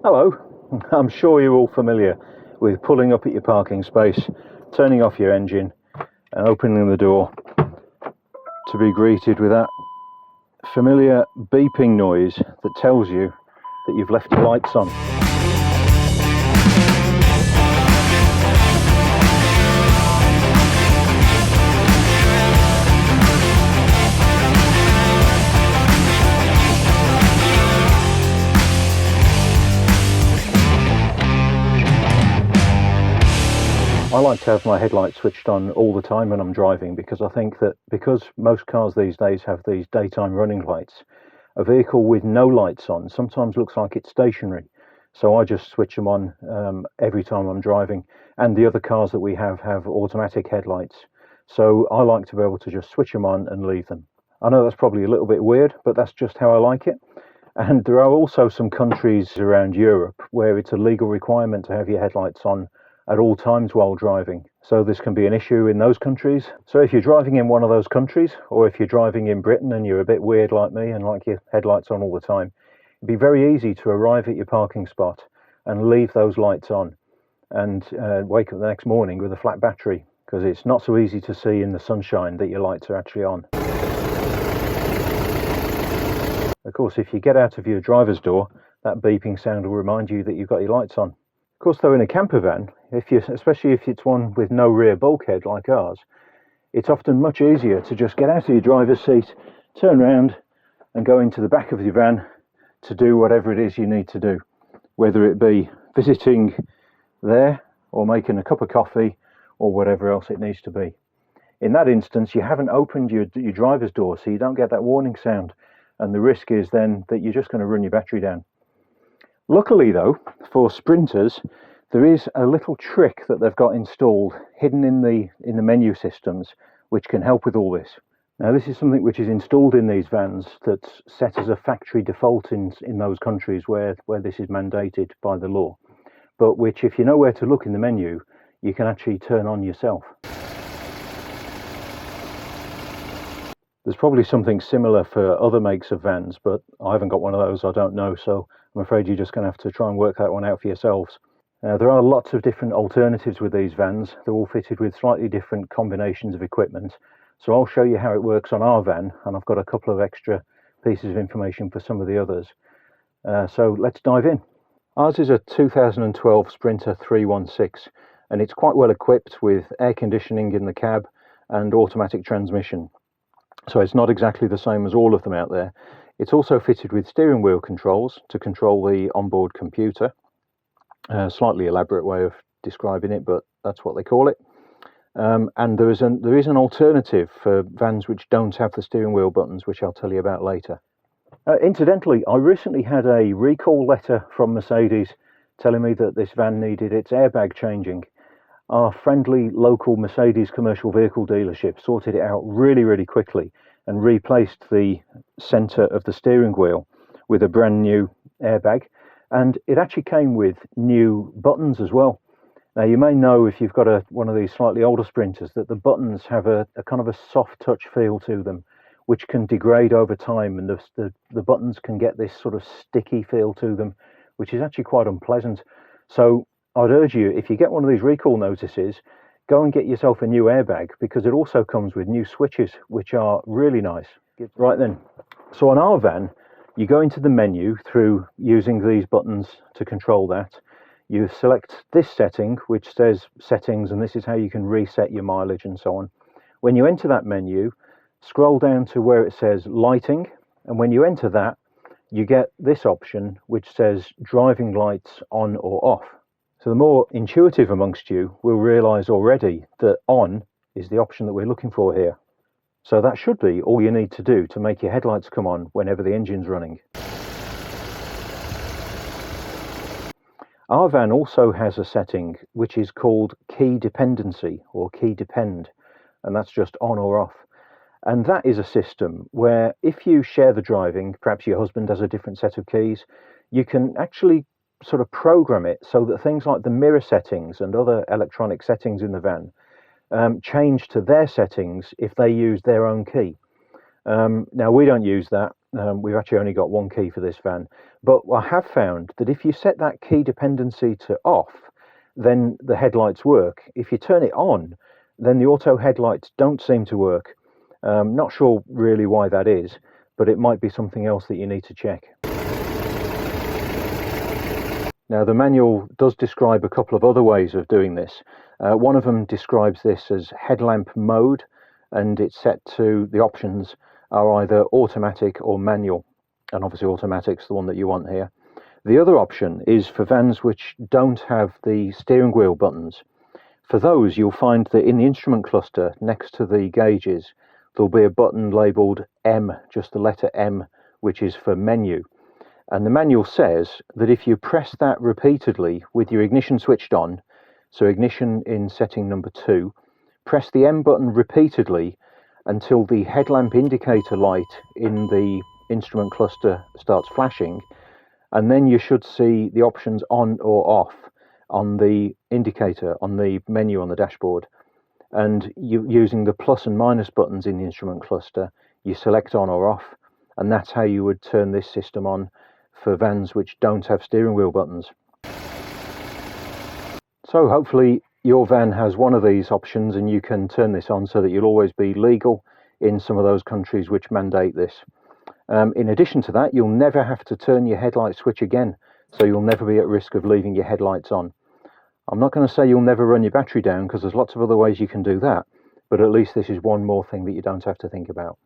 Hello, I'm sure you're all familiar with pulling up at your parking space, turning off your engine and opening the door to be greeted with that familiar beeping noise that tells you that you've left your lights on. I like to have my headlights switched on all the time when I'm driving, because I think that because most cars these days have these daytime running lights, a vehicle with no lights on sometimes looks like it's stationary. So I just switch them on every time I'm driving, and the other cars that we have automatic headlights. So I like to be able to just switch them on and leave them. I know that's probably a little bit weird, but that's just how I like it. And there are also some countries around Europe where it's a legal requirement to have your headlights on at all times while driving. So this can be an issue in those countries. So if you're driving in one of those countries, or if you're driving in Britain and you're a bit weird like me and like your headlights on all the time, it'd be very easy to arrive at your parking spot and leave those lights on and wake up the next morning with a flat battery, because it's not so easy to see in the sunshine that your lights are actually on. Of course, if you get out of your driver's door, that beeping sound will remind you that you've got your lights on. Of course, though, in a camper van, especially if it's one with no rear bulkhead like ours, it's often much easier to just get out of your driver's seat, turn around and go into the back of your van to do whatever it is you need to do, whether it be visiting there or making a cup of coffee or whatever else it needs to be. In that instance, you haven't opened your driver's door, so you don't get that warning sound, and the risk is then that you're just going to run your battery down. Luckily though, for sprinters, there is a little trick that they've got installed hidden in the menu systems, which can help with all this. Now, this is something which is installed in these vans that's set as a factory default in those countries where this is mandated by the law, but which, if you know where to look in the menu, you can actually turn on yourself. There's probably something similar for other makes of vans, but I haven't got one of those, I don't know, so I'm afraid you're just going to have to try and work that one out for yourselves. There are lots of different alternatives with these vans. They're all fitted with slightly different combinations of equipment. So I'll show you how it works on our van, and I've got a couple of extra pieces of information for some of the others. So let's dive in. Ours is a 2012 Sprinter 316, and it's quite well equipped with air conditioning in the cab and automatic transmission. So it's not exactly the same as all of them out there. It's also fitted with steering wheel controls to control the onboard computer. Slightly elaborate way of describing it, but that's what they call it. And there is an alternative for vans which don't have the steering wheel buttons, which I'll tell you about later. Incidentally, I recently had a recall letter from Mercedes telling me that this van needed its airbag changing. Our friendly local Mercedes commercial vehicle dealership sorted it out really quickly and replaced the centre of the steering wheel with a brand new airbag, and it actually came with new buttons as well. Now, you may know, if you've got one of these slightly older Sprinters, that the buttons have a kind of a soft touch feel to them, which can degrade over time, and the buttons can get this sort of sticky feel to them, which is actually quite unpleasant. So I'd urge you, if you get one of these recall notices, go and get yourself a new airbag, because it also comes with new switches, which are really nice. Right then, so on our van, you go into the menu through using these buttons to control that. You select this setting, which says settings, and this is how you can reset your mileage and so on. When you enter that menu, scroll down to where it says lighting, and when you enter that, you get this option which says driving lights on or off. So the more intuitive amongst you will realise already that on is the option that we're looking for here. So that should be all you need to do to make your headlights come on whenever the engine's running. Our van also has a setting which is called key dependency, or key depend, and that's just on or off. And that is a system where if you share the driving, perhaps your husband has a different set of keys, you can actually sort of program it so that things like the mirror settings and other electronic settings in the van change to their settings if they use their own key. Now, we don't use that. We've actually only got one key for this van, but I have found that if you set that key dependency to off, then the headlights work. If you turn it on, then the auto headlights don't seem to work. Not sure really why that is, but it might be something else that you need to check. Now, the manual does describe a couple of other ways of doing this. One of them describes this as headlamp mode, and it's set to, the options are either automatic or manual, and obviously automatic's the one that you want here. The other option is for vans which don't have the steering wheel buttons. For those, you'll find that in the instrument cluster next to the gauges there'll be a button labelled M, just the letter M, which is for menu. And the manual says that if you press that repeatedly with your ignition switched on, so ignition in setting number 2, press the M button repeatedly until the headlamp indicator light in the instrument cluster starts flashing, and then you should see the options on or off on the indicator on the menu on the dashboard. And using the plus and minus buttons in the instrument cluster, you select on or off, and that's how you would turn this system on for vans which don't have steering wheel buttons. So hopefully your van has one of these options and you can turn this on so that you'll always be legal in some of those countries which mandate this. In addition to that, you'll never have to turn your headlight switch again, so you'll never be at risk of leaving your headlights on. I'm not going to say you'll never run your battery down, because there's lots of other ways you can do that, but at least this is one more thing that you don't have to think about.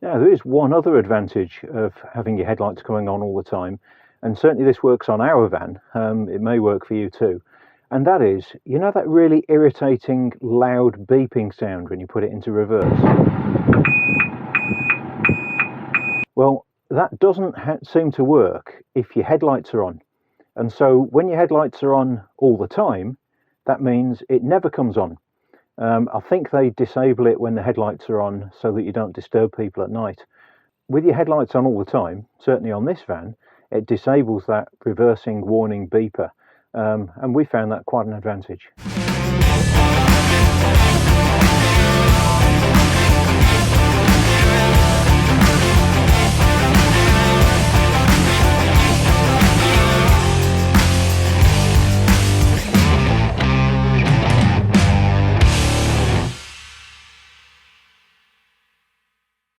Now, there is one other advantage of having your headlights coming on all the time, and certainly this works on our van. It may work for you too. And that is, you know that really irritating loud beeping sound when you put it into reverse? Well, that doesn't seem to work if your headlights are on. And so when your headlights are on all the time, that means it never comes on. I think they disable it when the headlights are on so that you don't disturb people at night. With your headlights on all the time, certainly on this van, it disables that reversing warning beeper, and we found that quite an advantage.